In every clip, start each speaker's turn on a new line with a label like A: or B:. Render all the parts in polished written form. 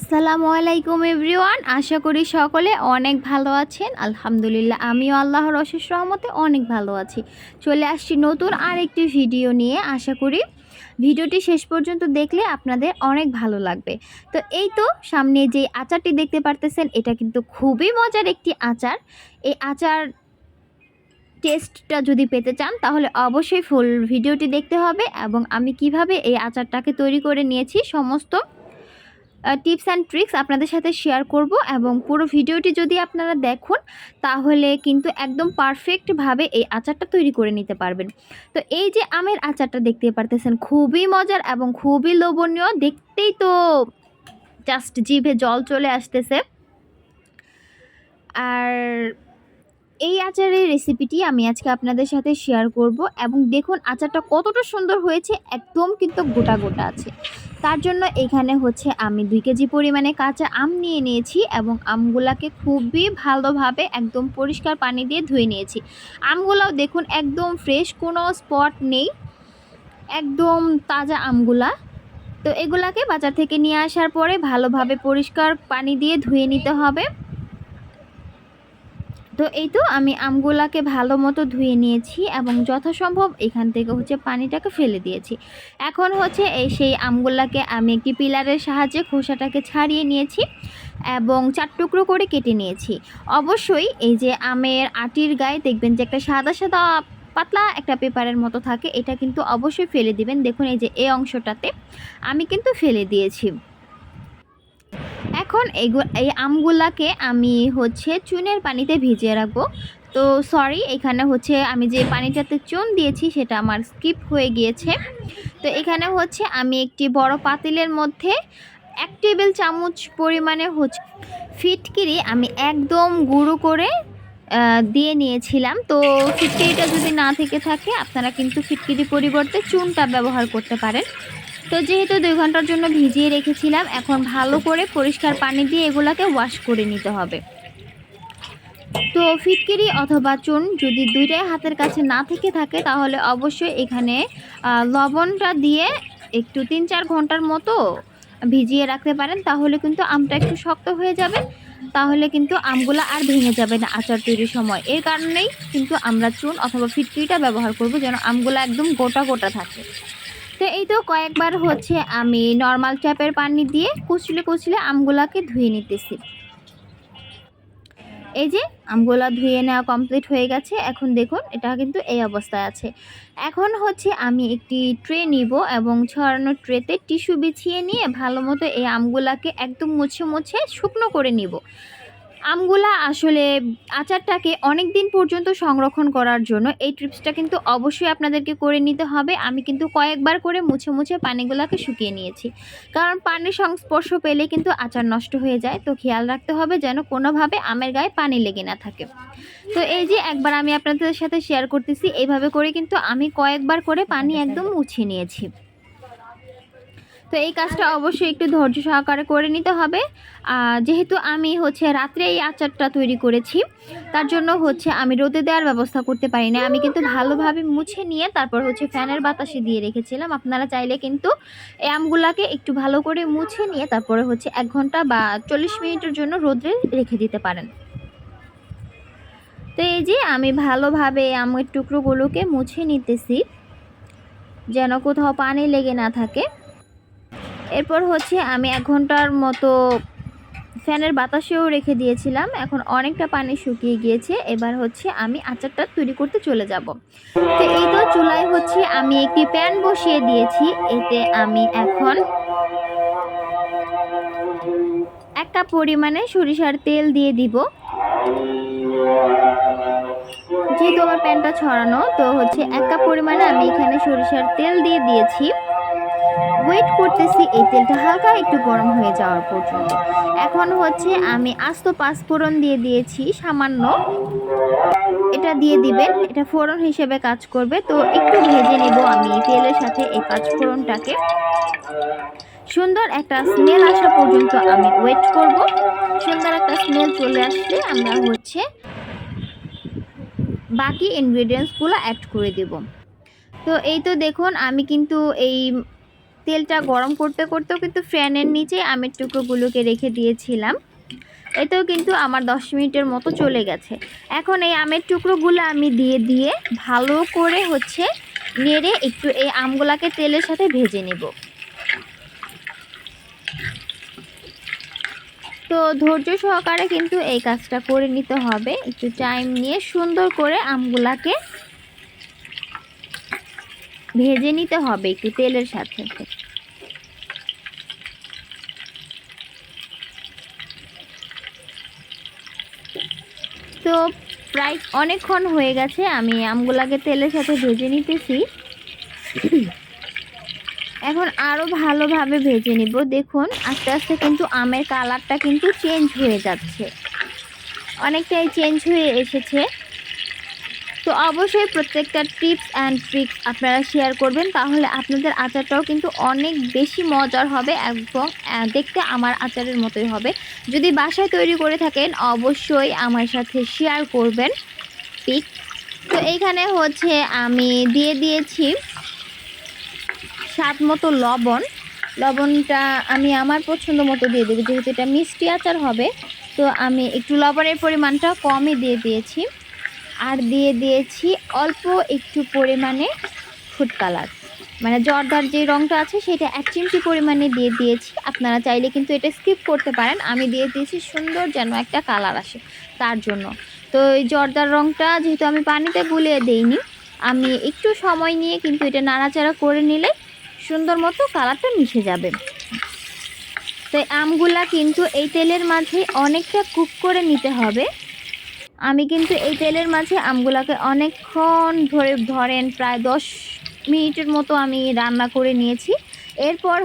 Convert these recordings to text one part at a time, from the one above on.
A: আসসালামু আলাইকুম এভরিওয়ান, আশা করি সকলে অনেক ভালো আছেন। আলহামদুলিল্লাহ আমিও আল্লাহর অশেষ রহমতে অনেক ভালো আছি। চলে আসছি নতুন আরেকটি ভিডিও নিয়ে। আশা করি ভিডিওটি শেষ পর্যন্ত দেখলে আপনাদের অনেক ভালো লাগবে। তো এই তো সামনে যে আচারটি দেখতে পারতেছেন, এটা কিন্তু খুবই মজার একটি আচার। এই আচার টেস্টটা যদি পেতে চান তাহলে অবশ্যই ফুল ভিডিওটি দেখতে হবে, এবং আমি কিভাবে এই আচারটাকে তৈরি করে নিয়েছি সমস্ত টিপস অ্যান্ড ট্রিক্স আপনাদের সাথে শেয়ার করব। এবং পুরো ভিডিওটি যদি আপনারা দেখুন তাহলে কিন্তু একদম পারফেক্টভাবে এই আচারটা তৈরি করে নিতে পারবেন। তো এই যে আমের আচারটা দেখতে পারতেছেন, খুবই মজার এবং খুবই লোভনীয়, দেখতেই তো জাস্ট জিভে জল চলে আসতেছে। আর এই আচারের রেসিপিটি আমি আজকে আপনাদের সাথে শেয়ার করব। এবং দেখুন আচারটা কতটা সুন্দর হয়েছে, একদম কিন্তু গোটা গোটা আছে। তার জন্য এখানে হচ্ছে আমি 2 কেজি পরিমাণে কাঁচা আম নিয়ে নিয়েছি, এবং আমগুলাকে খুবই ভালোভাবে একদম পরিষ্কার পানি দিয়ে ধুয়ে নিয়েছি। আমগুলাও দেখুন একদম ফ্রেশ, কোনো স্পট নেই, একদম তাজা আমগুলা। তো এগুলাকে বাজার থেকে নিয়ে আসার পরে ভালোভাবে পরিষ্কার পানি দিয়ে ধুয়ে নিতে হবে। তো এই তো আমি আমগুলাকে ভালো মতো ধুয়ে নিয়েছি, এবং যথাসম্ভব এখান থেকে হচ্ছে পানিটাকে ফেলে দিয়েছি। এখন হচ্ছে সেই আমগুলাকে আমি একটি পিলারের সাহায্যে খোসাটাকে ছাড়িয়ে নিয়েছি এবং 4 টুকরো করে কেটে নিয়েছি। অবশ্যই এই যে আমের আটির গায়ে দেখবেন যে একটা সাদা সাদা পাতলা একটা পেপারের মতো থাকে, এটা কিন্তু অবশ্যই ফেলে দিবেন। দেখুন এই যে এই অংশটাতে আমি কিন্তু ফেলে দিয়েছি। এখন এই আমগুলাকে আমি হচ্ছে চুনের পানিতে ভিজিয়ে রাখবো। তো সরি, এখানে হচ্ছে আমি যে পানিটাতে চুন দিয়েছি সেটা আমার স্কিপ হয়ে গিয়েছে। তো এখানে হচ্ছে আমি একটি বড় পাতিলের মধ্যে 1 টেবিল চামচ পরিমাণে হচ্ছে ফিটকিরি আমি একদম গুঁড়ো করে দিয়ে নিয়েছিলাম। তো ফিটকিরিটা যদি না থেকে থাকে আপনারা কিন্তু ফিটকিরি পরিবর্তে চুনটা ব্যবহার করতে পারেন। তো যেহেতু 2 ঘন্টার জন্য ভিজিয়ে রেখেছিলাম, এখন ভালো করে পরিষ্কার পানি দিয়ে এগুলাকে ওয়াশ করে নিতে হবে। তো ফিটকিরি অথবা চুন যদি দুইটাই হাতের কাছে না থেকে থাকে তাহলে অবশ্যই এখানে লবণটা দিয়ে একটু 3-4 ঘন্টার মতো ভিজিয়ে রাখতে পারেন, তাহলে কিন্তু আমটা একটু শক্ত হয়ে যাবে, তাহলে কিন্তু আমগুলা আর ভেঙে যাবে না আচার তৈরির সময়। এর কারণেই কিন্তু আমরা চুন অথবা ফিটকিরিটা ব্যবহার করব, যেন আমগুলা একদম গোটা গোটা থাকে। তো এই তো কয়েকবার হচ্ছে আমি নর্মাল ট্যাপের পানি দিয়ে কুচলে কুচলে আমগুলাকে ধুয়ে নিতেছি। এই যে আমগুলা ধুয়ে নেওয়া কমপ্লিট হয়ে গেছে। এখন দেখুন এটা কিন্তু এই অবস্থায় আছে। এখন হচ্ছে আমি একটি ট্রে নিব, এবং ছড়ানো ট্রেতে টিস্যু বিছিয়ে নিয়ে ভালো মতো এই আমগুলাকে একদম মুছে মুছে শুকনো করে নিব। আমগুলা আসলে আচারটাকে অনেক দিন পর্যন্ত সংরক্ষণ করার জন্য এই টিপসটা কিন্তু অবশ্যই আপনাদেরকে করে নিতে হবে। আমি কিন্তু কয়েকবার করে মুছে মুছে পানিগুলাকে শুকিয়ে নিয়েছি, কারণ পানির সংস্পর্শ পেলে কিন্তু আচার নষ্ট হয়ে যায়। তো খেয়াল রাখতে হবে যেন কোনোভাবে আমের গায়ে পানি লেগে না থাকে। তো এই যে একবার আমি আপনাদের সাথে শেয়ার করতেছি, এইভাবে করে কিন্তু আমি কয়েকবার করে পানি একদম মুছে নিয়েছি। তো এই কাজটা অবশ্যই একটু ধৈর্য সহকারে করে নিতে হবে। যেহেতু আমি হচ্ছে রাত্রে এই আচারটা তৈরি করেছি, তার জন্য হচ্ছে আমি রোদে দেওয়ার ব্যবস্থা করতে পারি না। আমি কিন্তু ভালোভাবে মুছে নিয়ে তারপর হচ্ছে ফ্যানের বাতাসে দিয়ে রেখেছিলাম। আপনারা চাইলে কিন্তু এই আমগুলাকে একটু ভালো করে মুছে নিয়ে তারপরে হচ্ছে 1 ঘন্টা বা 40 মিনিটের জন্য রোদে রেখে দিতে পারেন। তো এই যে আমি ভালোভাবে আমের টুকরোগুলোকে মুছে নিতেছি যেন কোথাও পানি লেগে না থাকে। এরপর হচ্ছে আমি 1 ঘন্টার মতো ফ্যানের বাতাসেও রেখে দিয়েছিলাম। এখন অনেকটা পানি শুকিয়ে গিয়েছে। এবার হচ্ছে আমি আচারটা তৈরি করতে চলে যাব। তো এই তো চুলায় হচ্ছে আমি একটি প্যান বসিয়ে দিয়েছি। এতে আমি এখন 1 কাপ পরিমাণে সরিষার তেল দিয়ে দিব। যেহেতু আমার প্যানটা ছড়ানো, তো হচ্ছে 1 কাপ পরিমাণে আমি এখানে সরিষার তেল দিয়ে দিয়েছি। ওয়েট করতেছি এই তেলটা হালকা একটু গরম হয়ে যাওয়ার পর্যন্ত। এখন হচ্ছে আমি আস্ত 5 ফোড়ন দিয়ে দিয়েছি সামান্য, এটা দিয়ে দিবেন, এটা ফোড়ন হিসেবে কাজ করবে। তো একটু ভেজে নেব আমি তেলের সাথে এই 5 ফোড়নটাকে। সুন্দর একটা স্মেল আসা পর্যন্ত আমি ওয়েট করব। সুন্দর একটা স্মেল চলে আসলে আমরা হচ্ছে বাকি ইনগ্রেডিয়েন্টসগুলো অ্যাড করে দেব। তো এই তো দেখুন আমি কিন্তু এই তেলটা গরম করতে করতেও কিন্তু ফ্যানের নিচে আমের টুকরোগুলোকে রেখে দিয়েছিলাম। এতেও কিন্তু আমার 10 মিনিটের মতো চলে গেছে। এখন এই আমের টুকরোগুলো আমি দিয়ে ভালো করে নেড়ে একটু এই আমগুলাকে তেলের সাথে ভেজে নেব। তো ধৈর্য সহকারে কিন্তু এই কাজটা করে নিতে হবে। একটু টাইম নিয়ে সুন্দর করে আমগুলাকে ভেজে নিতে হবে একটু তেলের সাথে। তো প্রায় অনেকক্ষণ হয়ে গেছে আমি আমগুলাকে তেলের সাথে ভেজে নিতেছি। এখন আরও ভালোভাবে ভেজে নিব। দেখুন আস্তে আস্তে কিন্তু আমের কালারটা কিন্তু চেঞ্জ হয়ে যাচ্ছে, অনেকটাই চেঞ্জ হয়ে এসেছে। তো অবশ্যই প্রত্যেকটা টিপস অ্যান্ড ট্রিক্স আপনারা শেয়ার করবেন, তাহলে আপনাদের আচারটাও কিন্তু অনেক বেশি মজার হবে এবং দেখতে আমার আচারের মতোই হবে। যদি বাসায় তৈরি করে থাকেন অবশ্যই আমার সাথে শেয়ার করবেন পিক। তো এইখানে আমি দিয়ে দিয়েছি স্বাদ মতো লবণ। লবণটা আমি আমার পছন্দ মতো দিয়ে দেবো, যেহেতু এটা মিষ্টি আচার হবে। তো আমি একটু লবণের পরিমাণটা কমই দিয়ে দিয়েছি। আর দিয়ে দিয়েছি অল্প একটু পরিমাণে ফুড কালার, মানে জর্দার যে রঙটা আছে সেটা 1 চিমটি পরিমাণে দিয়ে দিয়েছি। আপনারা চাইলে কিন্তু এটা স্কিপ করতে পারেন। আমি দিয়ে দিয়েছি সুন্দর যেন একটা কালার আসে তার জন্য। তো এই জর্দার রঙটা যেহেতু আমি পানিতে গুলিয়ে দেইনি, আমি একটু সময় নিয়ে কিন্তু এটা নাড়াচাড়া করে নিলে সুন্দর মতো কালারটা মিশে যাবে। তো আমগুলা কিন্তু এই তেলের মাঝে অনেকটা কুক করে নিতে হবে। আমি কিন্তু এই তেলের মাঝে আমগুলাকে অনেকক্ষণ ধরেন প্রায় 10 মিনিটের মতো আমি রান্না করে নিয়েছি। এরপর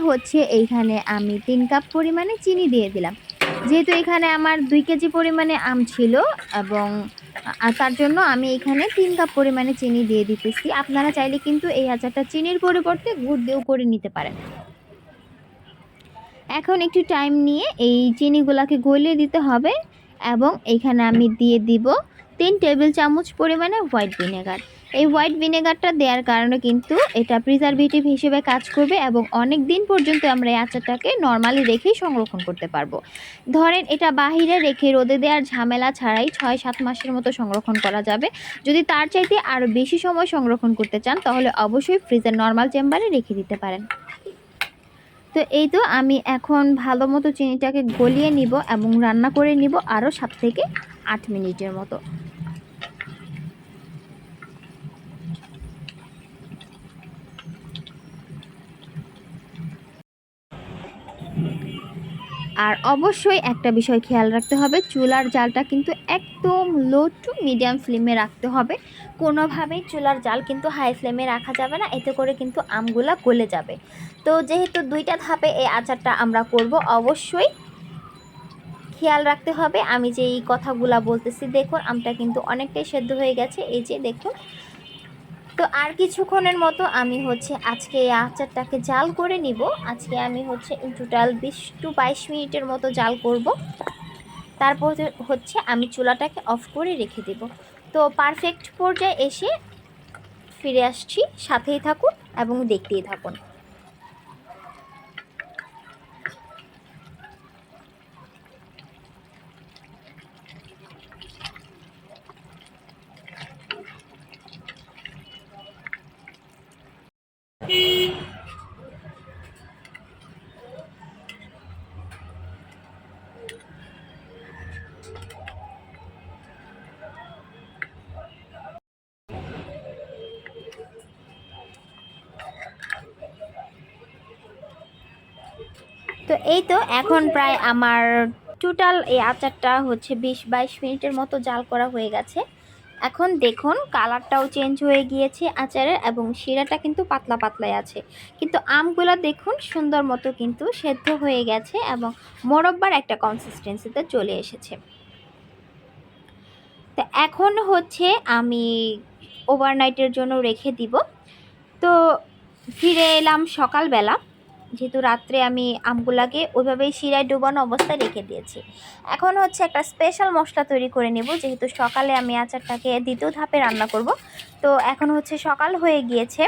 A: এইখানে আমি 3 কাপ পরিমাণে চিনি দিয়ে দিলাম। যেহেতু এখানে আমার 2 কেজি পরিমাণে আম ছিল এবং তার জন্য আমি এখানে 3 কাপ পরিমাণে চিনি দিয়ে দিতেছি। আপনারা চাইলে কিন্তু এই আচারটা চিনির পরিবর্তে গুড় দিয়েও করে নিতে পারেন। এখন একটু টাইম নিয়ে এই চিনিগুলাকে গলিয়ে দিতে হবে এবং এইখানে আমি দিয়ে দিব 3 টেবিল চামচ পরিমাণে হোয়াইট ভিনেগার। এই হোয়াইট ভিনেগারটা দেওয়ার কারণে কিন্তু এটা প্রিজারভেটিভ হিসেবে কাজ করবে এবং অনেক দিন পর্যন্ত আমরা এই আচারটাকে নর্মালি রেখেই সংরক্ষণ করতে পারবো। ধরেন এটা বাহিরে রেখে রোদে দেওয়ার ঝামেলা ছাড়াই 6-7 মাসের মতো সংরক্ষণ করা যাবে। যদি তার চাইতে আরও বেশি সময় সংরক্ষণ করতে চান তাহলে অবশ্যই ফ্রিজের নর্মাল চেম্বারে রেখে দিতে পারেন। তো এই তো আমি এখন ভালো মতো চিনিটাকে গলিয়ে নিব এবং রান্না করে নিব আরও 7 থেকে 8 মিনিটের মতো। আর অবশ্যই একটা বিষয় খেয়াল রাখতে হবে, চুলার জালটা কিন্তু একদম লো টু মিডিয়াম ফ্লেমে রাখতে হবে। কোনোভাবেই চুলার জাল কিন্তু হাই ফ্লেমে রাখা যাবে না, এতে করে কিন্তু আমগুলা গলে যাবে। তো যেহেতু 2টা ধাপে এই আচারটা আমরা করব, অবশ্যই খেয়াল রাখতে হবে। আমি যে এই কথাগুলা বলতেছি, দেখুন আমটা কিন্তু অনেকটাই সেদ্ধ হয়ে গেছে, এই যে দেখুন। তো আর কিছুক্ষণের মতো আমি আজকে এই আচারটাকে জাল করে নিব। আজকে আমি ইন টোটাল 20 টু 22 মিনিটের মতো জাল করব। তারপর আমি চুলাটাকে অফ করে রেখে দেব। তো পারফেক্ট পর্যায়ে এসে ফিরে আসছি, সাথেই থাকুন এবং দেখতেই থাকুন। তো এই তো এখন প্রায় আমার টোটাল এই আচারটা 20-22 মিনিটের মতো জাল করা হয়ে গেছে। এখন দেখুন কালারটাও চেঞ্জ হয়ে গিয়েছে আচারের এবং শিরাটা কিন্তু পাতলা পাতলাই আছে, কিন্তু আমগুলো দেখুন সুন্দর মতো কিন্তু সেদ্ধ হয়ে গেছে এবং মোরব্বার একটা কনসিস্টেন্সিতে চলে এসেছে। তো এখন আমি ওভারনাইটের জন্য রেখে দিব। তো ফিরে এলাম সকালবেলা, যেহেতু রাত্রে আমি আমগুলাকে ওইভাবেই শিরায় ডুবানো অবস্থায় রেখে দিয়েছি। এখন একটা স্পেশাল মশলা তৈরি করে নেব, যেহেতু সকালে আমি আচারটাকে 2য় ধাপে রান্না করব। তো এখন সকাল হয়ে গিয়েছে।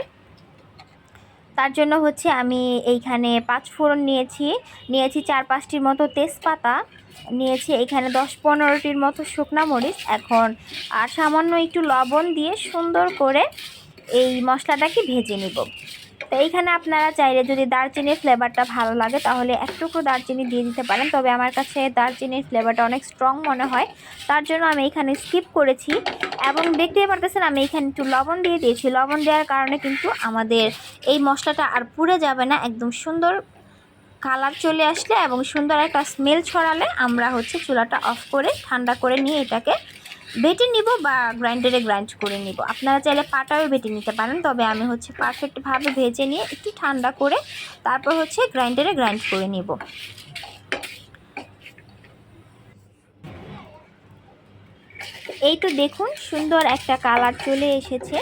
A: তার জন্য হচ্ছে আমি এইখানে 5 ফোড়ন নিয়েছি 4-5টির মতো তেজপাতা নিয়েছি, এখানে 10-15টির মতো শুকনো মরিচ। এখন আর সামান্য একটু লবণ দিয়ে সুন্দর করে এই মশলাটাকে ভেজে নিব। তো এইখানে আপনারা চাইলে যদি দারচিনির ফ্লেভারটা ভালো লাগে তাহলে এক টুকরো দারচিনি দিয়ে দিতে পারেন, তবে আমার কাছে দারচিনির ফ্লেভারটা অনেক স্ট্রং মনে হয়, তার জন্য আমি এখানে স্কিপ করেছি। এবং দেখতেই পারতেছেন আমি এখানে একটু লবণ দিয়ে দিয়েছি। লবণ দেওয়ার কারণে কিন্তু আমাদের এই মশলাটা আর পুড়ে যাবে না, একদম সুন্দর কালার চলে আসলে এবং সুন্দর একটা স্মেল ছড়ালে আমরা হচ্ছে চুলাটা অফ করে ঠান্ডা করে নিয়ে এটাকে বেটে নিব বা গ্রাইন্ডারে গ্রাইন্ড করে নিব। আপনারা চাইলে পাটাও বেটে নিতে পারেন, তবে আমি হচ্ছে পারফেক্টভাবে ভেজে নিয়ে একটু ঠান্ডা করে তারপর হচ্ছে গ্রাইন্ডারে গ্রাইন্ড করে নিব। এই তো দেখুন সুন্দর একটা কালার চলে এসেছে,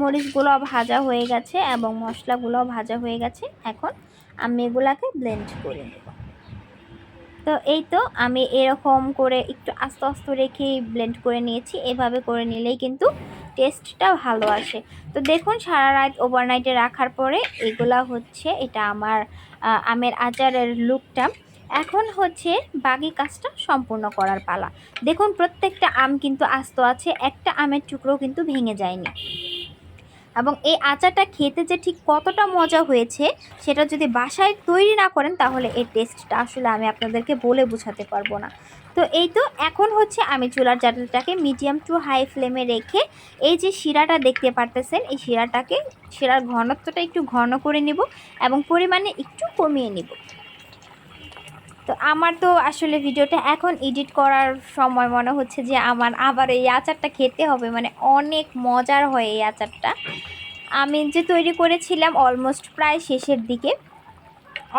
A: মরিচগুলো ভাজা হয়ে গেছে এবং মশলাগুলো ভাজা হয়ে গেছে। এখন আমি এগুলাকে ব্লেন্ড করে নেব। তো এই তো আমি এরকম করে একটু আস্তে আস্তে রেখেই ব্লেন্ড করে নিয়েছি, এভাবে করে নিলেই কিন্তু টেস্টটা ভালো আসে। তো দেখুন সারা রাত ওভারনাইটে রাখার পরে এগুলা হচ্ছে এটা আমার আমের আচারের লুকটা। এখন হচ্ছে বাকি কাজটা সম্পূর্ণ করার পালা। দেখুন প্রত্যেকটা আম কিন্তু আস্ত আছে, একটা আমের টুকরো কিন্তু ভেঙে যায়নি। এবং এই আচারটা খেতে যে ঠিক কতটা মজা হয়েছে সেটা যদি বাসায় তৈরি না করেন তাহলে এর টেস্টটা আসলে আমি আপনাদেরকে বলে বোঝাতে পারবো না। তো এই তো এখন হচ্ছে আমি চুলার জালটাকে মিডিয়াম টু হাই ফ্লেমে রেখে এই যে শিরাটা দেখতে পারতেছেন এই শিরার ঘনত্বটা একটু ঘন করে নিব এবং পরিমাণে একটু কমিয়ে নিব। তো আমার তো আসলে ভিডিওটা এখন এডিট করার সময় মনে হচ্ছে যে আমার আবার এই আচারটা খেতে হবে, মানে অনেক মজার হয় এই আচারটা। আমি যে তৈরি করেছিলাম অলমোস্ট প্রায় শেষের দিকে,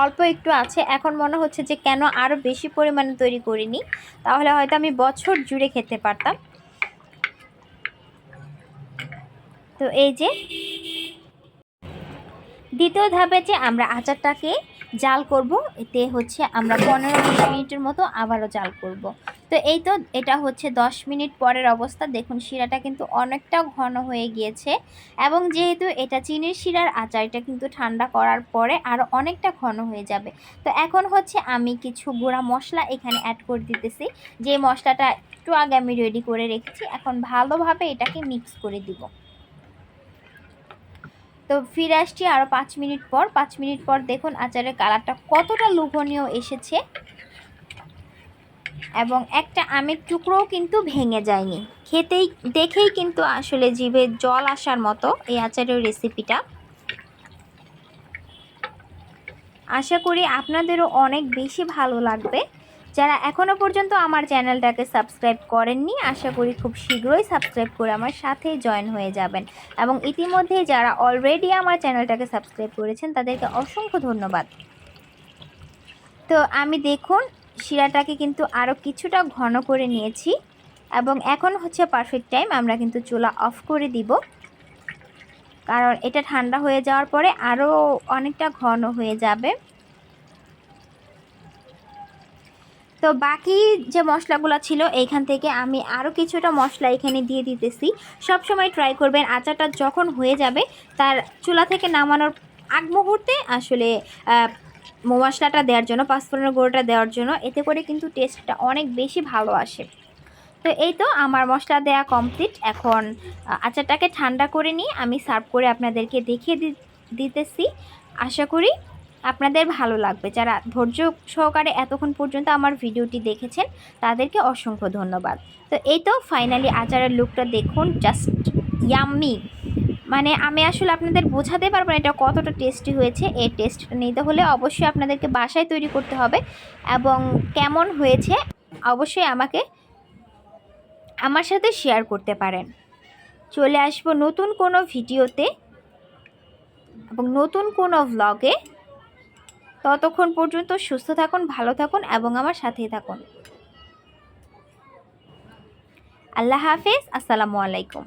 A: অল্প একটু আছে। এখন মনে হচ্ছে যে কেন আরও বেশি পরিমাণে তৈরি করিনি, তাহলে হয়তো আমি বছর জুড়ে খেতে পারতাম। তো এই যে দ্বিতীয় ধাপে যে আমরা আচারটাকে জাল করব, এতে হচ্ছে আমরা 15-20 মিনিটের মতো আবারও জাল করব। তো এই তো এটা হচ্ছে 10 মিনিট পরের অবস্থা। দেখুন শিরাটা কিন্তু অনেকটা ঘন হয়ে গিয়েছে এবং যেহেতু এটা চিনির শিরার আচার, এটা কিন্তু ঠান্ডা করার পরে আরও অনেকটা ঘন হয়ে যাবে। তো এখন হচ্ছে আমি কিছু গুঁড়া মশলা এখানে অ্যাড করে দিতেছি, যে মশলাটা একটু আগে আমি রেডি করে রেখেছি। এখন ভালোভাবে এটাকে মিক্স করে দিব। তো ফিরে আসছি আরও 5 মিনিট পর। 5 মিনিট পর দেখুন আচারের কালারটা কতটা লোভনীয় এসেছে এবং একটা আমের টুকরোও কিন্তু ভেঙে যায়নি। দেখেই কিন্তু আসলে জিভে জল আসার মতো এই আচারের রেসিপিটা। আশা করি আপনাদেরও অনেক বেশি ভালো লাগবে। যারা এখনও পর্যন্ত আমার চ্যানেলটাকে সাবস্ক্রাইব করেননি, আশা করি খুব শীঘ্রই সাবস্ক্রাইব করে আমার সাথে জয়েন হয়ে যাবেন। এবং ইতিমধ্যে যারা অলরেডি আমার চ্যানেলটাকে সাবস্ক্রাইব করেছেন তাদেরকে অসংখ্য ধন্যবাদ। তো আমি দেখুন শিরাটাকে কিন্তু আরও কিছুটা ঘন করে নিয়েছি এবং এখন হচ্ছে পারফেক্ট টাইম, আমরা কিন্তু চুলা অফ করে দিব, কারণ এটা ঠান্ডা হয়ে যাওয়ার পরে আরও অনেকটা ঘন হয়ে যাবে। তো বাকি যে মশলাগুলো ছিল এইখান থেকে আমি আরও কিছুটা মশলা এখানে দিয়ে দিতেছি। সব সময় ট্রাই করবেন আচারটা যখন হয়ে যাবে তার চুলা থেকে নামানোর আগ মুহূর্তে আসলে মশলাটা দেওয়ার জন্য, পাঁচফোড়নের গুঁড়োটা দেওয়ার জন্য, এতে করে কিন্তু টেস্টটা অনেক বেশি ভালো আসে। তো এই তো আমার মশলা দেয়া কমপ্লিট। এখন আচারটাকে ঠান্ডা করে নিয়ে আমি সার্ভ করে আপনাদেরকে দেখিয়ে দিতেছি। আশা করি আপনাদের ভালো লাগবে। যারা ধৈর্য সহকারে এতক্ষণ পর্যন্ত আমার ভিডিওটি দেখেছেন তাদেরকে অসংখ্য ধন্যবাদ। তো এই তো ফাইনালি আচারের লুকটা দেখুন, জাস্ট ইয়াম্মি। মানে আমি আসলে আপনাদের বোঝাতে পারবো না এটা কতটা টেস্টি হয়েছে। এই টেস্টটা নিতে হলে অবশ্যই আপনাদেরকে বাসায় তৈরি করতে হবে এবং কেমন হয়েছে অবশ্যই আমাকে আমার সাথে শেয়ার করতে পারেন। চলে আসবো নতুন কোনো ভিডিওতে এবং নতুন কোনো ভ্লগে। ততক্ষণ পর্যন্ত সুস্থ থাকুন, ভালো থাকুন এবং আমার সাথেই থাকুন। আল্লাহ হাফেজ, আসসালামু আলাইকুম।